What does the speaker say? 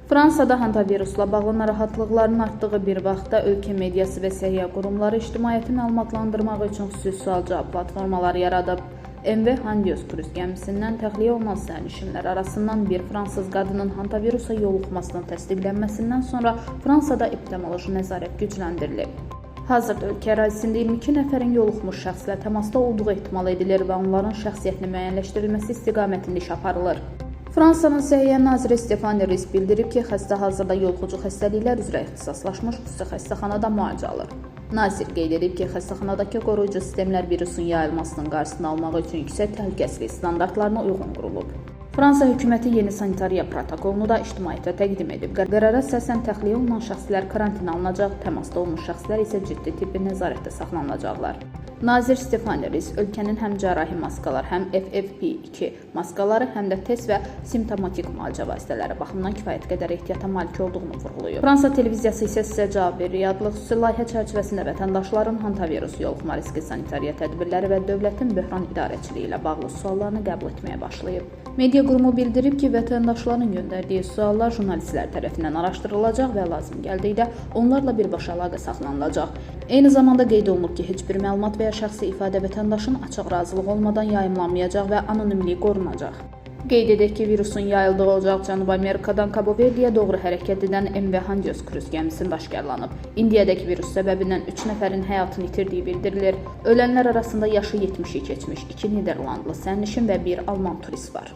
Fransada hantavirusla bağlı narahatlıqların artdığı bir vaxtda ölkə mediası və səhiyyə qurumları ictimaiyyəti məlumatlandırmaq üçün xüsusi sual-cavab platformaları yaradıb. MV Handios kruz gəmisindən təxliyə olunan sərnişinlər arasından bir fransız qadının hantavirusa yoluxmasının təsdiqlənməsindən sonra Fransada epidemioloji nəzarət gücləndirilib. Hazırda ölkə ərazisində 22 nəfərin yoluxmuş şəxslə təmasda olduğu ehtimal edilir və onların şəxsiyyətinin müəyyənləşdirilməsi istiqamətində iş aparılır. Fransanın Səhiyyə naziri Stéphane Risse bildirib ki, xəstə hazırda yoluxucu xəstəliklər üzrə ixtisaslaşmış xüsusi xəstəxanada müalicə alır. Nazir qeyd edib ki, xəstəxanadakı qoruyucu sistemlər virusun yayılmasının qarşısını almaq üçün yüksək təhlükəsizlik standartlarına uyğun qurulub. Fransa hökuməti yeni sanitariya protokolunu da ictimaiyyətə təqdim edib. Qərara əsasən təxliyə olunan şəxslər karantinə alınacaq, təmasda olmuş şəxslər isə ciddi tibbi nəzarətdə saxlanılacaqlar. Nazir Stéphane Risse ölkənin həm cərrahi maskalar, həm FFP2 maskaları, həm də test və simptomatik müalicə vasitələri baxımından kifayət qədər ehtiyata malik olduğunu vurğulayıb. Fransa televiziyası isə sizə cavab verir adlı xüsusi layihə çərçivəsində vətəndaşların hantavirus yoluxma riski sanitariya tədbirləri və dövlətin böhran idarəçiliyi ilə bağlı suallarını qəbul etməyə başlayıb. Media qurumu bildirib ki, vətəndaşların göndərdiyi suallar jurnalistlər tərəfindən araşdırılacaq və lazım gəldikdə onlarla birbaşa əlaqə saxlanılacaq. Eyni zamanda qeyd olunub ki, heç bir məlumat və ya şəxsi ifadə vətəndaşın açıq razılığı olmadan yayımlanmayacaq və anonimlik qorunacaq. Qeyd edək ki, virusun yayıldığı ocaq Cənubi Amerikadan Cabo Verdeyə doğru hərəkət edən MV Handios kruz gəmisində aşkarlanıb. İndiyədək virus səbəbindən 3 nəfərin həyatını itirdiyi bildirilir. Ölənlər arasında yaşı 70-i keçmiş 2 Niderlandlı sərnişin və 1 Alman turist var.